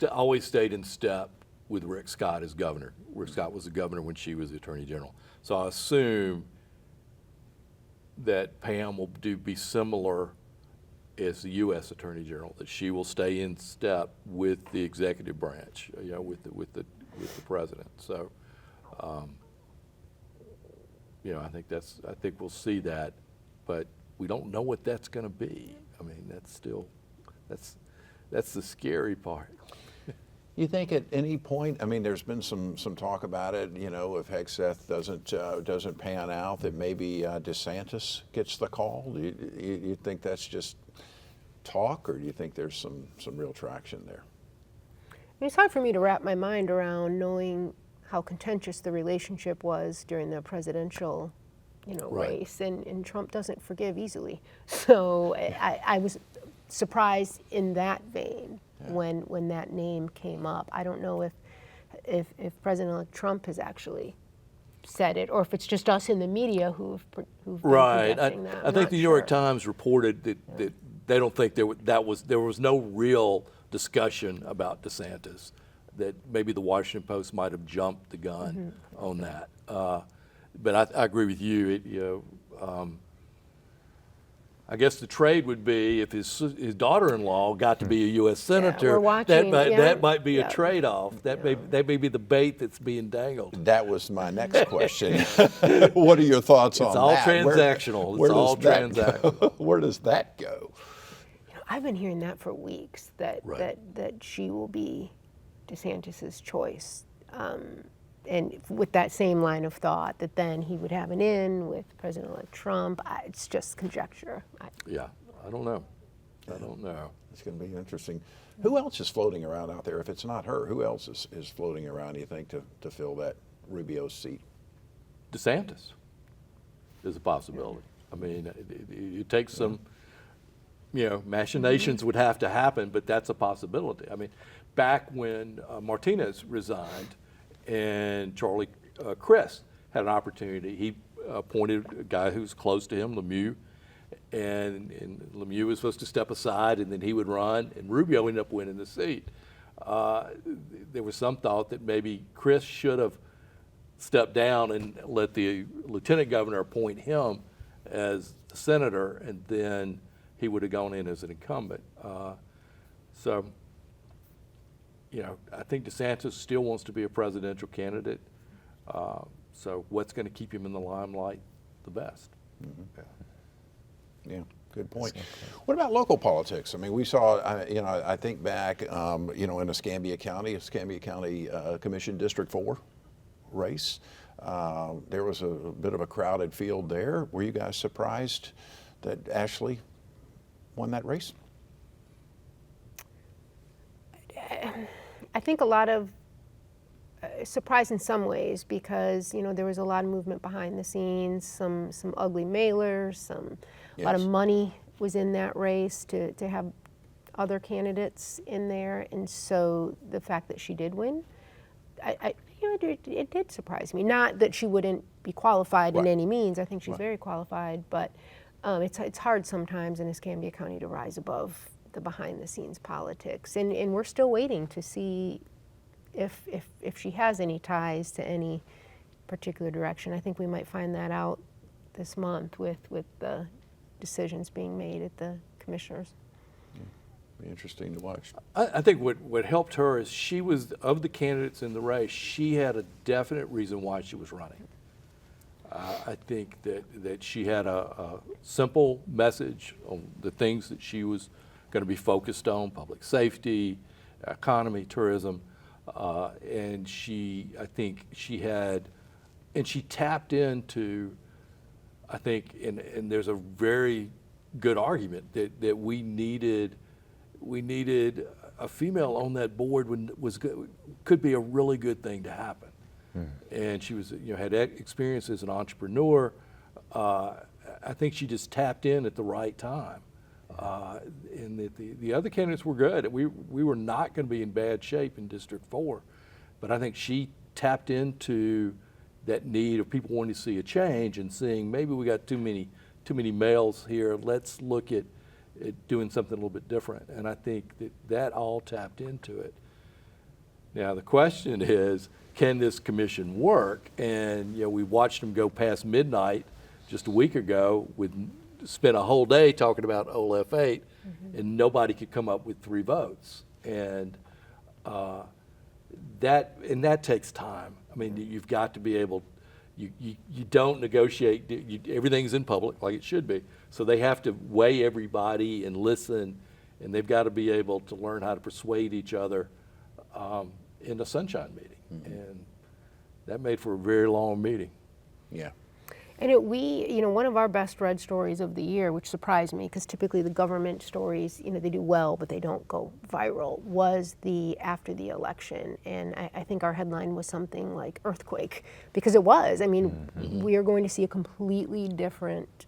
Speaker 7: always stayed in step with Rick Scott as governor. Rick Scott was the governor when she was the Attorney General. So I assume that Pam will be similar as the U.S. Attorney General, that she will stay in step with the executive branch, with the president. So, I think we'll see that, but we don't know what that's going to be. I mean, that's the scary part.
Speaker 5: You think at any point, I mean, there's been some talk about it, if Hegseth doesn't pan out, that maybe DeSantis gets the call? Do you think that's just talk, or do you think there's some real traction there?
Speaker 8: It's hard for me to wrap my mind around knowing how contentious the relationship was during the presidential, race, and Trump doesn't forgive easily. So I was surprised in that vein. Yeah. When that name came up. I don't know if President-elect Trump has actually said it, or if it's just us in the media who've been projecting that.
Speaker 7: I think the New York Times reported that they don't think there was no real discussion about DeSantis, that maybe the Washington Post might have jumped the gun on that. But I agree with you. I guess the trade would be if his daughter-in-law got to be a U.S. senator. That might be a trade-off. That may be the bait that's being dangled.
Speaker 5: That was my next question. What are your thoughts on that?
Speaker 7: It's all transactional. It's all transactional.
Speaker 5: Where does that go?
Speaker 8: I've been hearing that for weeks. That she will be DeSantis's choice. and with that same line of thought, that then he would have an in with President-elect Trump. It's just conjecture.
Speaker 7: Yeah, I don't know. I don't know.
Speaker 5: It's going to be interesting. Who else is floating around out there? If it's not her, who else is floating around, do you think, to fill that Rubio seat?
Speaker 7: DeSantis is a possibility. I mean, it takes some, machinations would have to happen, but that's a possibility. I mean, back when Martinez resigned and Charlie Crist had an opportunity, he appointed a guy who's close to him, Lemieux, and Lemieux was supposed to step aside and then he would run, and Rubio ended up winning the seat. There was some thought that maybe Crist should have stepped down and let the lieutenant governor appoint him as the senator, and then he would have gone in as an incumbent. I think DeSantis still wants to be a presidential candidate. So what's going to keep him in the limelight the best?
Speaker 5: Mm-hmm. Yeah, good point. What about local politics? I mean, we saw, I think back, in a Escambia County Commission District 4 race. There was a bit of a crowded field there. Were you guys surprised that Ashley won that race?
Speaker 8: I think a lot of surprise in some ways, because there was a lot of movement behind the scenes, some ugly mailers, a lot of money was in that race to have other candidates in there, and so the fact that she did win, it did surprise me. Not that she wouldn't be qualified in any means. I think she's very qualified, but it's hard sometimes in Escambia County to rise above the behind-the-scenes politics, and we're still waiting to see if she has any ties to any particular direction. I think we might find that out this month with the decisions being made at the commissioners.
Speaker 5: Be interesting to watch.
Speaker 7: I think what helped her is she was, of the candidates in the race, she had a definite reason why she was running. I think that she had a simple message on the things that she was going to be focused on: public safety, economy, tourism, and she tapped into, I think, and there's a very good argument that we needed a female on that board could be a really good thing to happen. And she was, had experience as an entrepreneur. I think she just tapped in at the right time. And the other candidates were good. We were not going to be in bad shape in District 4, but I think she tapped into that need of people wanting to see a change and seeing maybe we got too many males here. Let's look at doing something a little bit different. And I think that all tapped into it. Now the question is, can this commission work? And we watched them go past midnight just a week ago, spent a whole day talking about OLF8, and nobody could come up with 3 votes. And that takes time. I mean, you've got to be able. You don't negotiate. Everything's in public like it should be. So they have to weigh everybody and listen, and they've got to be able to learn how to persuade each other in the sunshine meeting. And that made for a very long meeting.
Speaker 8: Yeah. And one of our best read stories of the year, which surprised me, because typically the government stories, they do well, but they don't go viral, was the after the election. And I think our headline was something like earthquake, because it was. I mean, we are going to see a completely different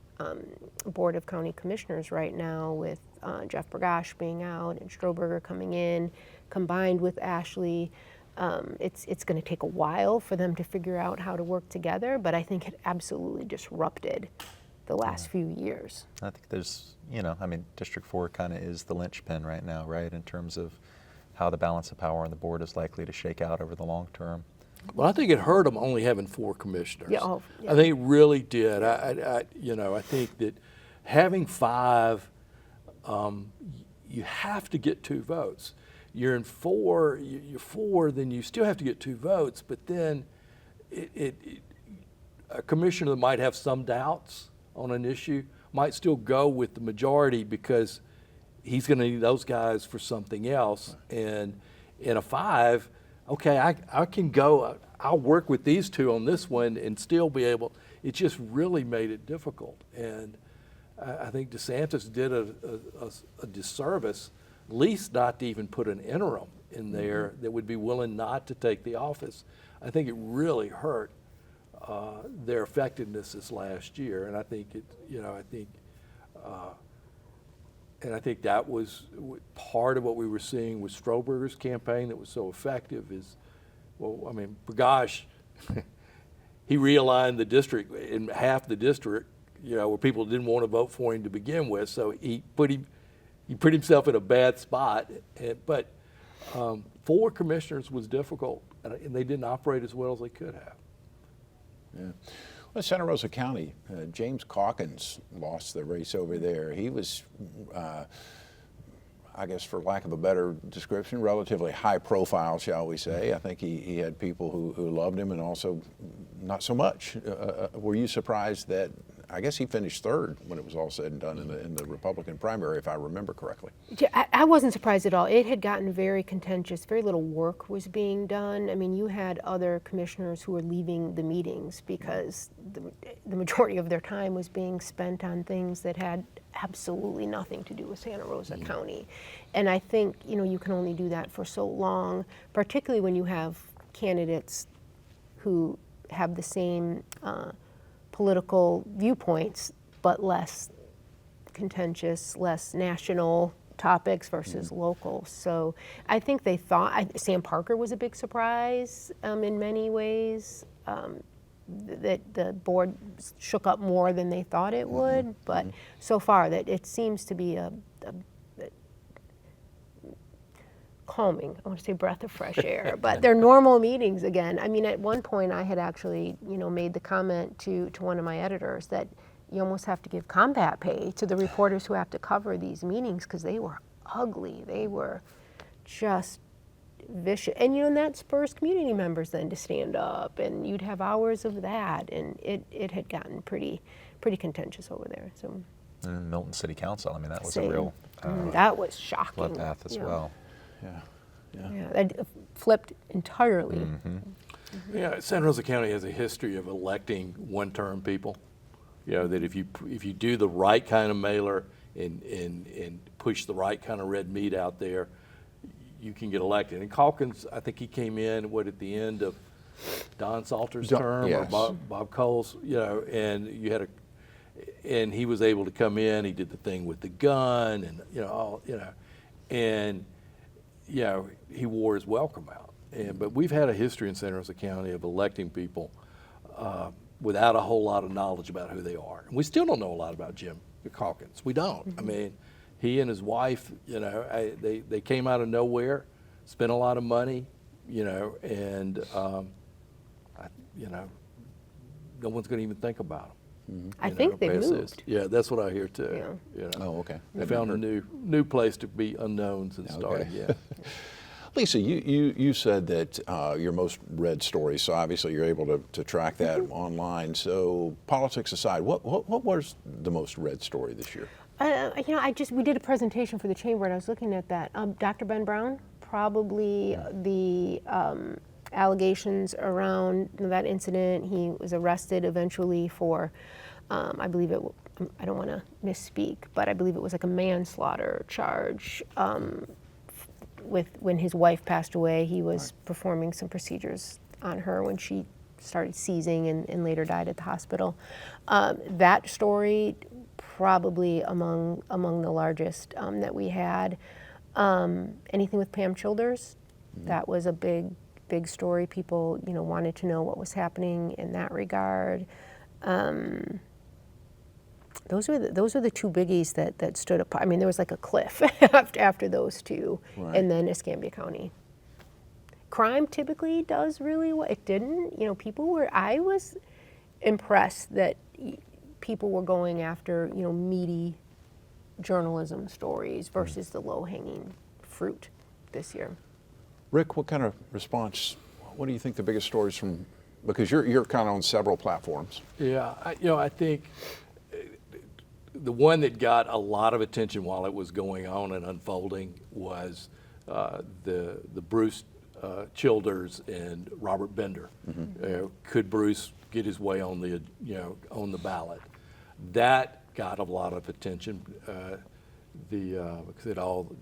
Speaker 8: Board of County Commissioners right now, with Jeff Bergosh being out and Stroberger coming in, combined with Ashley. It's going to take a while for them to figure out how to work together, but I think it absolutely disrupted the last few years.
Speaker 6: I think there's, District 4 kind of is the linchpin right now, right, in terms of how the balance of power on the board is likely to shake out over the long term.
Speaker 7: Well, I think it hurt them only having 4 commissioners.
Speaker 8: Yeah,
Speaker 7: I think it really did. I think that having 5, you have to get 2 votes. You're in 4, you're 4, then you still have to get 2 votes, but then a commissioner that might have some doubts on an issue might still go with the majority because he's going to need those guys for something else. And in a 5, okay, I can go, I'll work with these two on this one and still be able, it just really made it difficult. And I think DeSantis did a disservice, at least not to even put an interim in there that would be willing not to take the office. I think it really hurt their effectiveness this last year, and I think it, you know, and I think that was part of what we were seeing with Stroberger's campaign that was so effective is, well, I mean, gosh, he realigned the district in half the district, you know, where people didn't want to vote for him to begin with, so he put himself in a bad spot. But 4 commissioners was difficult, and they didn't operate as well as they could have.
Speaker 5: Yeah. Well, Santa Rosa County, James Calkins lost the race over there. He was, I guess for lack of a better description, relatively high profile, shall we say. I think he had people who loved him and also not so much. Were you surprised that, I guess he finished 3rd when it was all said and done in the Republican primary, if I remember correctly?
Speaker 8: I wasn't surprised at all. It had gotten very contentious. Very little work was being done. I mean, you had other commissioners who were leaving the meetings because the majority of their time was being spent on things that had absolutely nothing to do with Santa Rosa County. And I think, you know, you can only do that for so long, particularly when you have candidates who have the same political viewpoints, but less contentious, less national topics versus local. So I think they thought, Sam Parker was a big surprise in many ways, that the board shook up more than they thought it would, but so far that it seems to be a calming, I want to say breath of fresh air, but they're normal meetings again. I mean, at one point I had actually, you know, made the comment to one of my editors that you almost have to give combat pay to the reporters who have to cover these meetings because they were ugly. They were just vicious. And, you know, and that spurs community members then to stand up, and you'd have hours of that, and it had gotten pretty contentious over there. So.
Speaker 6: And Milton City Council, I mean, that was
Speaker 8: Same.
Speaker 6: a real
Speaker 8: that was shocking.
Speaker 6: bloodbath as well.
Speaker 8: Yeah, that flipped entirely.
Speaker 7: Yeah, Santa Rosa County has a history of electing one-term people. You know, that if you do the right kind of mailer and push the right kind of red meat out there, you can get elected. And Calkins, I think he came in at the end of Don Salter's term,
Speaker 5: yes.
Speaker 7: or Bob Cole's, you know, and and he was able to come in. He did the thing with the gun, and and he wore his welcome out. But we've had a history in Santa Rosa County of electing people without a whole lot of knowledge about who they are. And we still don't know a lot about Jim Calkins. We don't. I mean, he and his wife, you know, they came out of nowhere, spent a lot of money, you know, and no one's going to even think think
Speaker 8: I think they moved.
Speaker 7: Yeah, that's what I hear too.
Speaker 8: Yeah.
Speaker 7: You know.
Speaker 5: Oh, okay.
Speaker 7: They found a new place to be unknowns and started. Yeah.
Speaker 5: Lisa, you said that your most read story, so obviously you're able to track that online. So politics aside, what was the most read story this year?
Speaker 8: You know, we did a presentation for the chamber, and I was looking at that. Dr. Ben Brown, probably the allegations around that incident. He was arrested eventually for, I believe I don't want to misspeak, but I believe it was like a manslaughter charge. When his wife passed away, he was performing some procedures on her when she started seizing and later died at the hospital. That story, probably among the largest that we had. Anything with Pam Childers, that was a big story. People, you know, wanted to know what was happening in that regard. Those are the two biggies that stood apart. I mean, there was like a cliff after those two,
Speaker 5: right.
Speaker 8: And then Escambia County. Crime typically does really well. It didn't. You know, I was impressed that people were going after, you know, meaty journalism stories versus the low-hanging fruit this year.
Speaker 5: Rick, what kind of response? What do you think the biggest stories from? Because you're kind of on several platforms.
Speaker 7: Yeah, I think the one that got a lot of attention while it was going on and unfolding was the Bruce Childers and Robert Bender. Could Bruce get his way on the on the ballot? That got a lot of attention. Because it all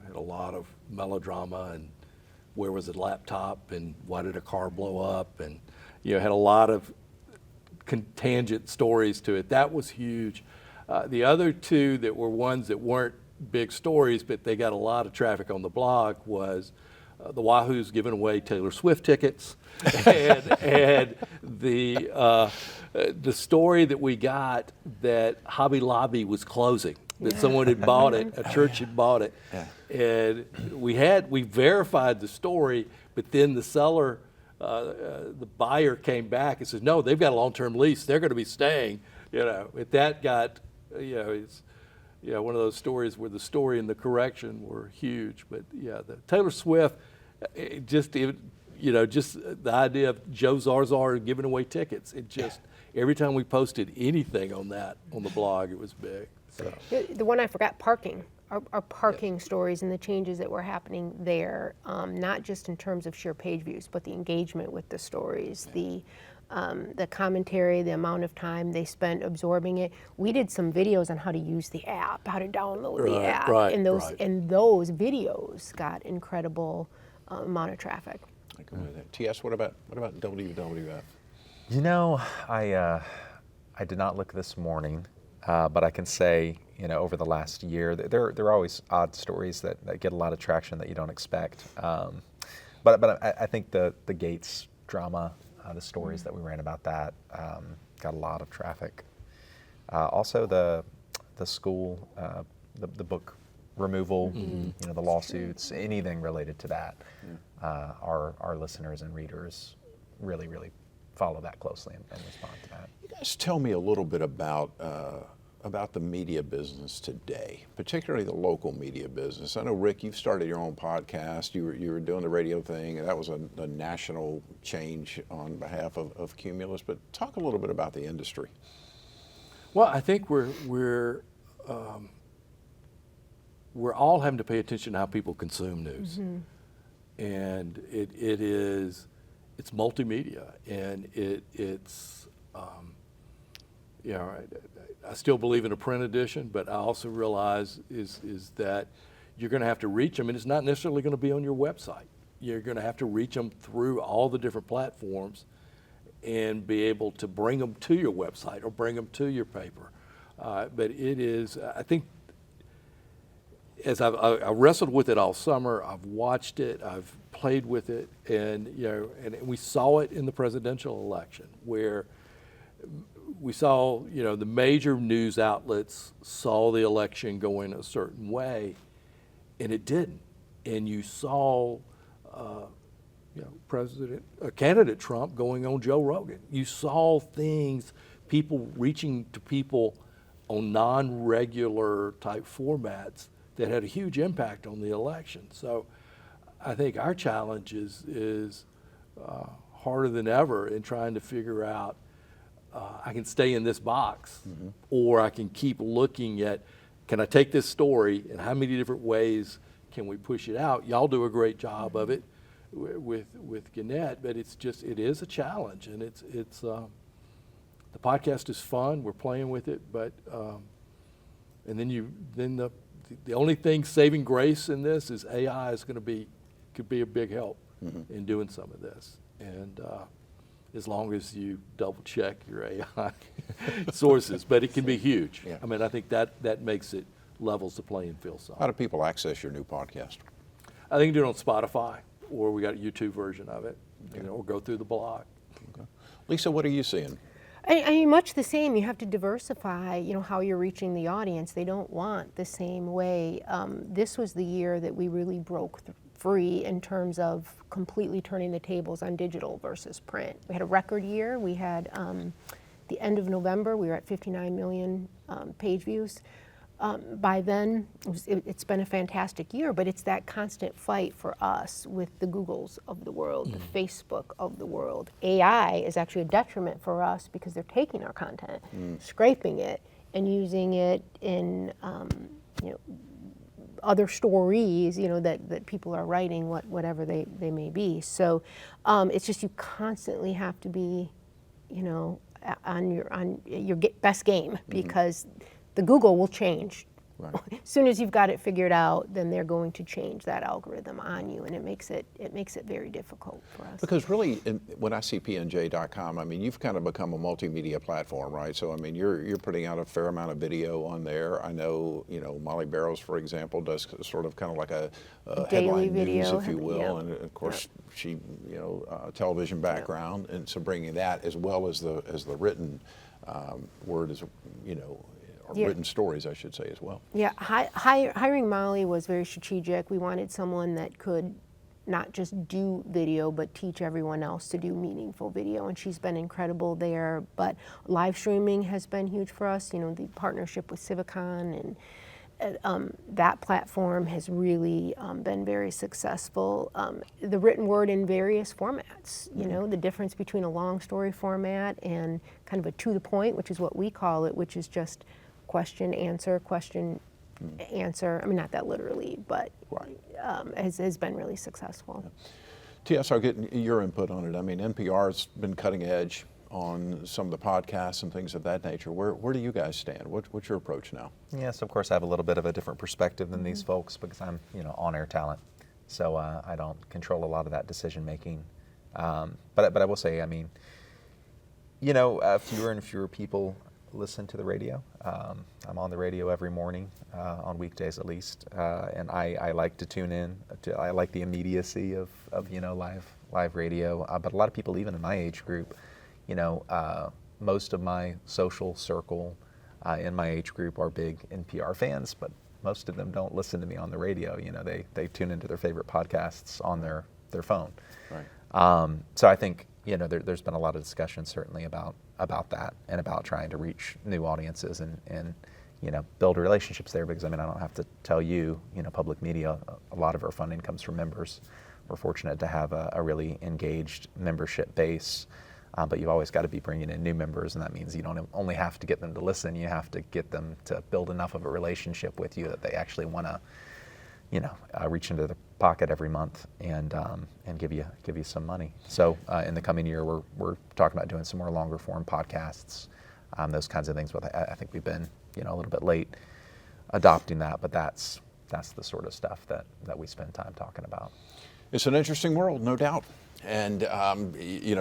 Speaker 7: had a lot of melodrama, and where was the laptop, and why did a car blow up, and had a lot of tangent stories to it. That was huge. The other two that were ones that weren't big stories, but they got a lot of traffic on the blog, was the Wahoo's giving away Taylor Swift tickets, and the story that we got that Hobby Lobby was closing, that someone had bought it, a church had bought it, and we verified the story, but then the seller, the buyer came back and says, no, they've got a long-term lease, they're going to be staying, That got, it's one of those stories where the story and the correction were huge. But the Taylor Swift, just the idea of Joe Zarzar giving away tickets. It just every time we posted anything on that on the blog, it was big. So.
Speaker 8: The one I forgot, parking. Our parking stories and the changes that were happening there, not just in terms of sheer page views, but the engagement with the stories, the commentary, the amount of time they spent absorbing it. We did some videos on how to use the app, how to download the app, and those videos got incredible amount of traffic.
Speaker 5: I agree with that. TS, what about WWF?
Speaker 6: I did not look this morning, but I can say, over the last year, there are always odd stories that get a lot of traction that you don't expect. But I think the Gates drama, the stories that we ran about that, got a lot of traffic. Also the school, the book removal, the lawsuits, anything related to that. Our listeners and readers really follow that closely and respond to that.
Speaker 5: You guys tell me a little bit about the media business today, particularly the local media business. I know, Rick, you've started your own podcast. You were doing the radio thing, and that was a national change on behalf of Cumulus. But talk a little bit about the industry.
Speaker 7: Well, I think we're all having to pay attention to how people consume news, and it's multimedia, and it's I still believe in a print edition, but I also realize is that you're going to have to reach them, and it's not necessarily going to be on your website. You're going to have to reach them through all the different platforms and be able to bring them to your website or bring them to your paper. But it is, I think, as I wrestled with it all summer, I've watched it, I've played with it, and and we saw it in the presidential election where we saw, the major news outlets saw the election going a certain way, and it didn't. And you saw, candidate Trump going on Joe Rogan. You saw things, people reaching to people on non-regular type formats that had a huge impact on the election. So I think our challenge is harder than ever in trying to figure out, I can stay in this box, or I can keep looking at, can I take this story and how many different ways can we push it out? Y'all do a great job of it with Gannett, but it is a challenge, and it's the podcast is fun. We're playing with it, but and then the only thing saving grace in this is AI is could be a big help in doing some of this, and as long as you double check your AI sources, but it can be huge.
Speaker 5: Yeah.
Speaker 7: I mean, I think that makes it levels the playing field some.
Speaker 5: How do people access your new podcast?
Speaker 7: I think you do it on Spotify, or we got a YouTube version of it, or go through the blog.
Speaker 5: Okay. Lisa, what are you seeing?
Speaker 8: I mean, much the same. You have to diversify, how you're reaching the audience. They don't want the same way. This was the year that we really broke free in terms of completely turning the tables on digital versus print. We had a record year. We had, the end of November, we were at 59 million page views. By then, it's been a fantastic year, but it's that constant fight for us with the Googles of the world, the Facebook of the world. AI is actually a detriment for us because they're taking our content, scraping it, and using it in other stories, that people are writing, whatever they may be. So it's just you constantly have to be, on your best game, because the Google will change.
Speaker 5: Right.
Speaker 8: As soon as you've got it figured out, then they're going to change that algorithm on you, and it makes it very difficult for us.
Speaker 5: Because really, when I see pnj.com, I mean, you've kind of become a multimedia platform, right? So I mean, you're putting out a fair amount of video on there. I know, Molly Barrows, for example, does sort of kind of like a
Speaker 8: daily
Speaker 5: headline
Speaker 8: video,
Speaker 5: news, if you will,
Speaker 8: yeah.
Speaker 5: and of course she, television background, and so bringing that as well as the written word is, or written stories, I should say, as well.
Speaker 8: Yeah, hiring Molly was very strategic. We wanted someone that could not just do video, but teach everyone else to do meaningful video, and she's been incredible there. But live streaming has been huge for us. The partnership with Civicon and that platform has really been very successful. The written word in various formats, the difference between a long story format and kind of a to the point, which is what we call it, which is just question, answer, answer. I mean, not that literally, but
Speaker 5: Right.
Speaker 8: Has been really successful.
Speaker 5: T.S., I'll get your input on it. I mean, NPR's been cutting edge on some of the podcasts and things of that nature. Where do you guys stand? What's your approach now?
Speaker 6: Yes, of course, I have a little bit of a different perspective than these folks because I'm, on-air talent, so I don't control a lot of that decision making. But I will say, I mean, fewer and fewer people listen to the radio. I'm on the radio every morning, on weekdays at least, and I like to tune in. I like the immediacy of live radio. But a lot of people, even in my age group, most of my social circle in my age group are big NPR fans, but most of them don't listen to me on the radio. They tune into their favorite podcasts on their phone.
Speaker 5: Right.
Speaker 6: So I think there's been a lot of discussion certainly about that and about trying to reach new audiences and build relationships there, because I don't have to tell you, public media, a lot of our funding comes from members. We're fortunate to have a really engaged membership base, but you've always got to be bringing in new members, and that means you don't only have to get them to listen, you have to get them to build enough of a relationship with you that they actually want to reach into the pocket every month and give you some money. So in the coming year, we're talking about doing some more longer form podcasts, those kinds of things. But I think we've been a little bit late adopting that, but that's the sort of stuff that we spend time talking about.
Speaker 5: It's an interesting world, no doubt. And,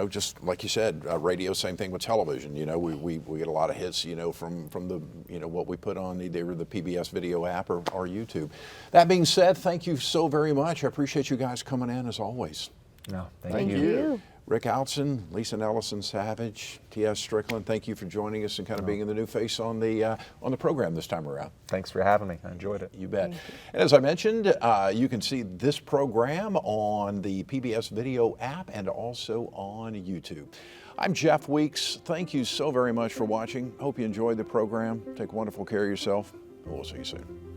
Speaker 5: just like you said, radio, same thing with television. We get a lot of hits, from the, what we put on either the PBS video app or YouTube. That being said, thank you so very much. I appreciate you guys coming in as always.
Speaker 6: No,
Speaker 8: Thank you.
Speaker 5: Rick Outzen, Nellessen Savage, T.S. Strickland, thank you for joining us and kind of being in the new face on the program this time around.
Speaker 6: Thanks for having me. I enjoyed it.
Speaker 5: You bet. And as I mentioned, you can see this program on the PBS Video app and also on YouTube. I'm Jeff Weeks. Thank you so very much for watching. Hope you enjoyed the program. Take wonderful care of yourself, and we'll see you soon.